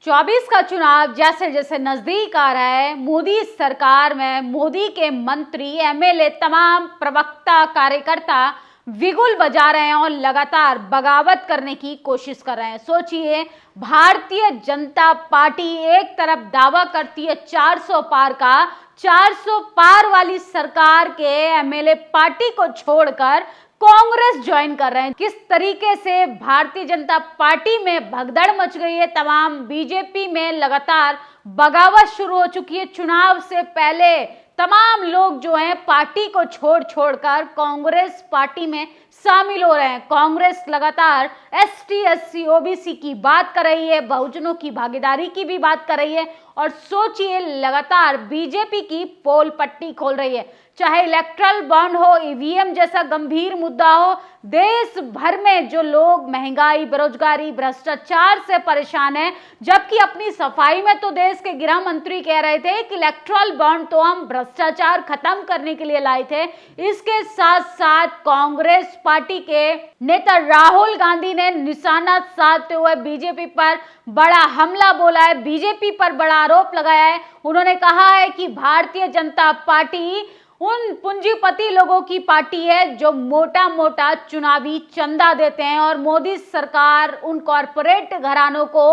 24 का चुनाव जैसे जैसे नजदीक आ रहा है, मोदी सरकार में मोदी के मंत्री, एमएलए, तमाम प्रवक्ता, कार्यकर्ता बिगुल बजा रहे हैं और लगातार बगावत करने की कोशिश कर रहे हैं। सोचिए, भारतीय जनता पार्टी एक तरफ दावा करती है 400 पार का, 400 पार वाली सरकार के एमएलए पार्टी को छोड़कर कांग्रेस ज्वाइन कर रहे हैं। किस तरीके से भारतीय जनता पार्टी में भगदड़ मच गई है, तमाम बीजेपी में लगातार बगावत शुरू हो चुकी है। चुनाव से पहले तमाम लोग जो हैं पार्टी को छोड़कर कांग्रेस पार्टी में शामिल हो रहे हैं। कांग्रेस लगातार एसटी, एससी, ओबीसी की बात कर रही है, बहुजनों की भागीदारी की भी बात कर रही है और सोचिए लगातार बीजेपी की पोल पट्टी खोल रही है। चाहे इलेक्ट्रल बॉन्ड हो, ईवीएम जैसा गंभीर मुद्दा हो, देश भर में जो लोग महंगाई, बेरोजगारी, भ्रष्टाचार से परेशान हैं, जबकि अपनी सफाई में तो देश के गृह मंत्री कह रहे थे कि इलेक्ट्रल बॉन्ड तो हम भ्रष्टाचार खत्म करने के लिए लाए थे। इसके साथ साथ कांग्रेस पार्टी के नेता राहुल गांधी ने निशाना साधते हुए बीजेपी पर बड़ा हमला बोला है, बीजेपी पर बड़ा आरोप लगाया है। उन्होंने कहा है कि भारतीय जनता पार्टी उन पूंजीपति लोगों की पार्टी है जो मोटा मोटा चुनावी चंदा देते हैं और मोदी सरकार उन कॉरपोरेट घरानों को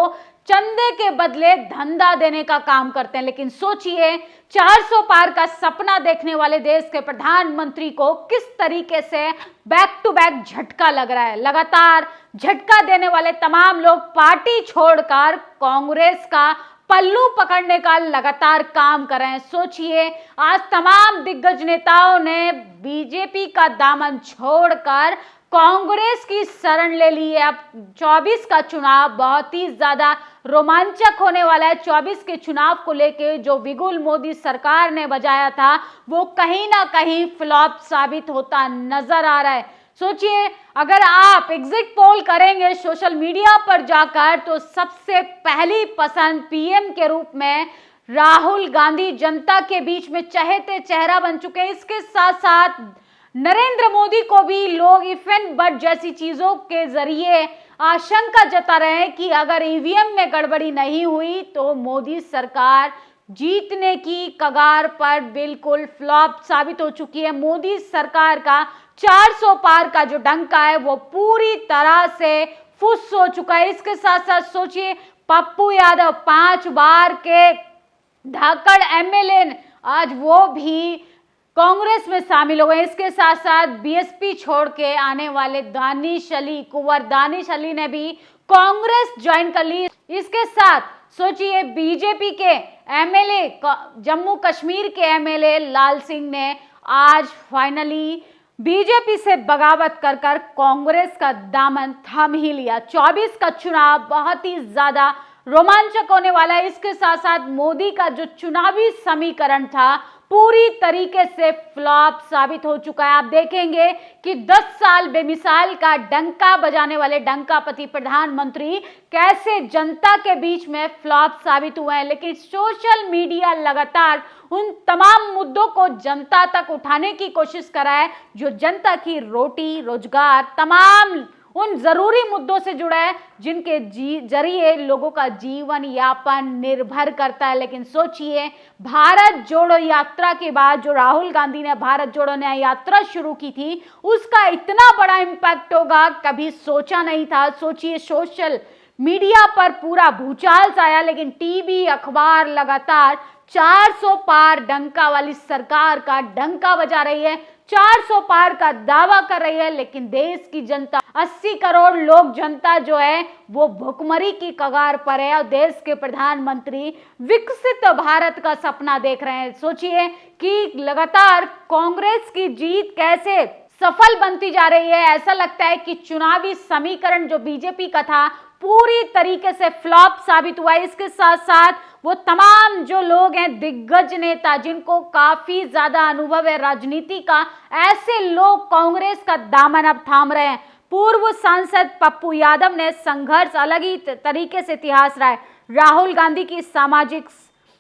चंदे के बदले धंधा देने का काम करते हैं। लेकिन सोचिए, 400 पार का सपना देखने वाले देश के प्रधानमंत्री को किस तरीके से बैक टू बैक झटका लग रहा है। लगातार झटका देने वाले तमाम लोग पार्टी छोड़कर कांग्रेस का पल्लू पकड़ने का लगातार काम कर रहे हैं। सोचिए, आज तमाम दिग्गज नेताओं ने बीजेपी का दामन छोड़कर कांग्रेस की शरण ले ली है। अब 24 का चुनाव बहुत ही ज्यादा रोमांचक होने वाला है। 24 के चुनाव को लेके जो बिगुल मोदी सरकार ने बजाया था वो कहीं ना कहीं फ्लॉप साबित होता नजर आ रहा है। सोचिए, अगर आप एग्जिट पोल करेंगे सोशल मीडिया पर जाकर तो सबसे पहली पसंद पीएम के रूप में राहुल गांधी जनता के बीच में चहेते चेहरा बन चुके हैं। इसके साथ साथ नरेंद्र मोदी को भी लोग इफ एंड बट जैसी चीजों के जरिए आशंका जता रहे हैं कि अगर ईवीएम में गड़बड़ी नहीं हुई तो मोदी सरकार जीतने की कगार पर बिल्कुल फ्लॉप साबित हो चुकी है। मोदी सरकार का 400 पार का जो डंका है वो पूरी तरह से फुस हो चुका है। इसके साथ साथ सोचिए, पप्पू यादव 5 बार के धाकड़ एमएलए आज वो भी कांग्रेस में शामिल हो गए। इसके साथ साथ बीएसपी छोड़ के आने वाले कुंवर दानिश अली ने भी कांग्रेस ज्वाइन कर ली। इसके साथ सोचिए, बीजेपी के एमएलए, जम्मू कश्मीर के एमएलए लाल सिंह ने आज फाइनली बीजेपी से बगावत कर कांग्रेस का दामन थाम ही लिया। 24 का चुनाव बहुत ही ज्यादा रोमांचक होने वाला है। इसके साथ साथ मोदी का जो चुनावी समीकरण था पूरी तरीके से फ्लॉप साबित हो चुका है। आप देखेंगे कि 10 साल बेमिसाल का डंका बजाने वाले डंकापति प्रधानमंत्री कैसे जनता के बीच में फ्लॉप साबित हुए हैं। लेकिन सोशल मीडिया लगातार उन तमाम मुद्दों को जनता तक उठाने की कोशिश कर रहा है जो जनता की रोटी, रोजगार, तमाम उन जरूरी मुद्दों से जुड़ा है जिनके जरिए लोगों का जीवन यापन निर्भर करता है। लेकिन सोचिए, भारत जोड़ो यात्रा के बाद जो राहुल गांधी ने भारत जोड़ो न्याय यात्रा शुरू की थी उसका इतना बड़ा इम्पैक्ट होगा कभी सोचा नहीं था। सोचिए, सोशल मीडिया पर पूरा भूचाल सा आया, लेकिन टीवी, अखबार लगातार 400 पार डंका वाली सरकार का डंका बजा रही है, 400 पार का दावा कर रही है। लेकिन देश की जनता, 80 करोड़ लोग जनता जो है वो भुखमरी की कगार पर है और देश के प्रधानमंत्री विकसित भारत का सपना देख रहे हैं। सोचिए कि लगातार कांग्रेस की जीत कैसे सफल बनती जा रही है। ऐसा लगता है कि चुनावी समीकरण जो बीजेपी का था पूरी तरीके से फ्लॉप साबित हुआ है। इसके साथ साथ वो तमाम जो लोग हैं, दिग्गज नेता जिनको काफी ज्यादा अनुभव है राजनीति का, ऐसे लोग कांग्रेस का दामन अब थाम रहे हैं। पूर्व सांसद पप्पू यादव ने संघर्ष अलग ही तरीके से इतिहास रहा है। राहुल गांधी की सामाजिक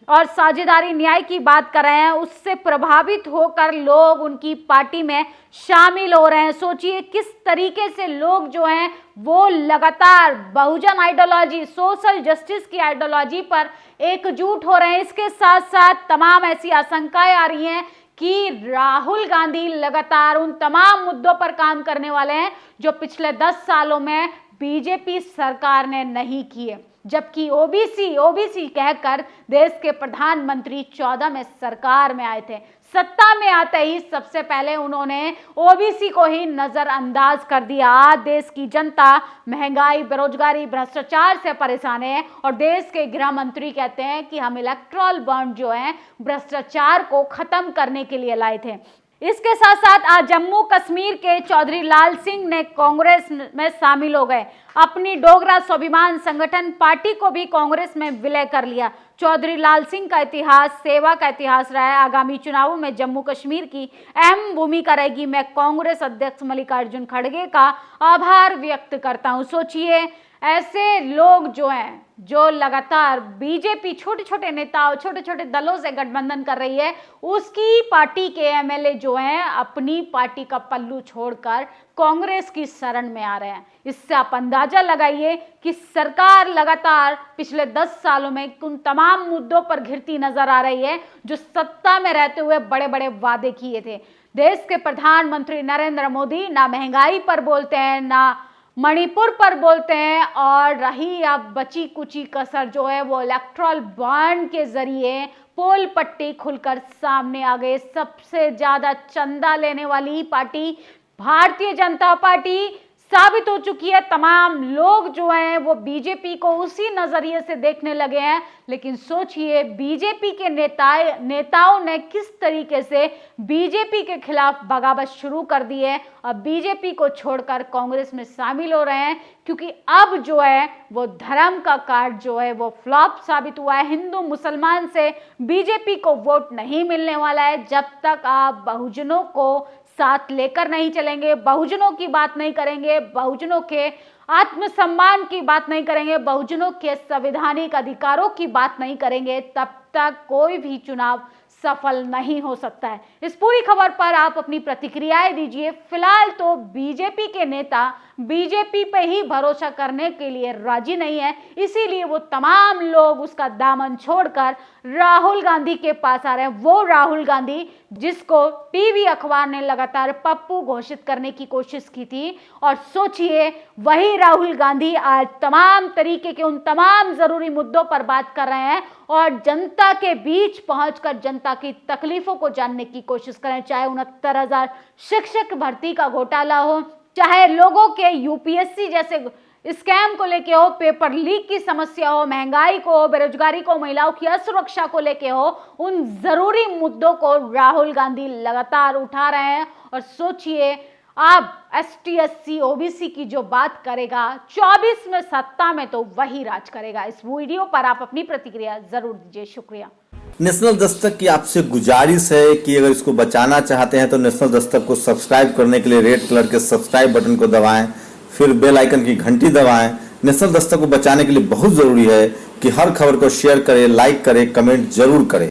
और साझेदारी न्याय की बात कर रहे हैं, उससे प्रभावित होकर लोग उनकी पार्टी में शामिल हो रहे हैं। सोचिए किस तरीके से लोग जो हैं वो लगातार बहुजन आइडियोलॉजी, सोशल जस्टिस की आइडियोलॉजी पर एकजुट हो रहे हैं। इसके साथ साथ तमाम ऐसी आशंकाएं आ रही हैं कि राहुल गांधी लगातार उन तमाम मुद्दों पर काम करने वाले हैं जो पिछले 10 सालों में बीजेपी सरकार ने नहीं किए, जबकि ओबीसी कहकर देश के प्रधानमंत्री 14 में सरकार में आए थे। सत्ता में आते ही सबसे पहले उन्होंने ओबीसी को ही नजरअंदाज कर दिया। आज देश की जनता महंगाई, बेरोजगारी, भ्रष्टाचार से परेशान है और देश के गृह मंत्री कहते हैं कि हम इलेक्टोरल बॉन्ड जो है भ्रष्टाचार को खत्म करने के लिए लाए थे। इसके साथ साथ आज जम्मू कश्मीर के चौधरी लाल सिंह ने कांग्रेस में शामिल हो गए। अपनी डोगरा स्वाभिमान संगठन पार्टी को भी कांग्रेस में विलय कर लिया। चौधरी लाल सिंह का इतिहास सेवा का इतिहास रहा है। आगामी चुनावों में जम्मू कश्मीर की अहम भूमिका रहेगी। मैं कांग्रेस अध्यक्ष मल्लिकार्जुन खड़गे का आभार व्यक्त करता हूं। सोचिए ऐसे लोग जो हैं जो लगातार बीजेपी छोटे छोटे नेताओं, छोटे छोटे दलों से गठबंधन कर रही है, उसकी पार्टी के एमएलए जो हैं अपनी पार्टी का पल्लू छोड़कर कांग्रेस की शरण में आ रहे हैं। इससे आप अंदाजा लगाइए कि सरकार लगातार पिछले 10 सालों में उन तमाम मुद्दों पर घिरती नजर आ रही है जो सत्ता में रहते हुए बड़े बड़े वादे किए थे। देश के प्रधानमंत्री नरेंद्र मोदी ना महंगाई पर बोलते हैं, ना मणिपुर पर बोलते हैं, और रही अब बची कुची कसर जो है वो इलेक्टोरल बॉन्ड के जरिए पोल पट्टी खुलकर सामने आ गए। सबसे ज्यादा चंदा लेने वाली पार्टी भारतीय जनता पार्टी साबित हो चुकी है। तमाम लोग जो हैं वो बीजेपी को उसी नजरिए से देखने लगे हैं। लेकिन सोचिए बीजेपी के नेताओं ने किस तरीके से बीजेपी के खिलाफ बगावत शुरू कर दी है। अब बीजेपी को छोड़कर कांग्रेस में शामिल हो रहे हैं, क्योंकि अब जो है वो धर्म का कार्ड जो है वो फ्लॉप साबित हुआ है। हिंदू मुसलमान से बीजेपी को वोट नहीं मिलने वाला है जब तक आप बहुजनों को साथ लेकर नहीं चलेंगे, बहुजनों की बात नहीं करेंगे, बहुजनों के आत्मसम्मान की बात नहीं करेंगे, बहुजनों के संवैधानिक अधिकारों की बात नहीं करेंगे, तब तक कोई भी चुनाव सफल नहीं हो सकता है। इस पूरी खबर पर आप अपनी प्रतिक्रियाएं दीजिए। फिलहाल तो बीजेपी के नेता बीजेपी पे ही भरोसा करने के लिए राजी नहीं है, इसीलिए वो तमाम लोग उसका दामन छोड़कर राहुल गांधी के पास आ रहे हैं। वो राहुल गांधी जिसको टीवी अखबार ने लगातार पप्पू घोषित करने की कोशिश की थी, और सोचिए वही राहुल गांधी आज तमाम तरीके के उन तमाम जरूरी मुद्दों पर बात कर रहे हैं और जनता के बीच पहुंचकर जनता की तकलीफों को जानने की कोशिश करें। चाहे 69,000 शिक्षक भर्ती का घोटाला हो, चाहे लोगों के यूपीएससी जैसे स्कैम को लेके हो, पेपर लीक की समस्या हो, महंगाई को, बेरोजगारी को, महिलाओं की असुरक्षा को लेके हो, उन जरूरी मुद्दों को राहुल गांधी लगातार उठा रहे हैं। और सोचिए अब एसटी एससी ओबीसी की जो बात करेगा 24 में सत्ता में तो वही राज करेगा। इस वीडियो पर आप अपनी प्रतिक्रिया जरूर दीजिए। शुक्रिया। नेशनल दस्तक की आपसे गुजारिश है कि अगर इसको बचाना चाहते हैं तो नेशनल दस्तक को सब्सक्राइब करने के लिए रेड कलर के सब्सक्राइब बटन को दबाएं, फिर बेल आइकन की घंटी दबाएं। नेशनल दस्तक को बचाने के लिए बहुत जरूरी है कि हर खबर को शेयर करें, लाइक करें, कमेंट जरूर करें।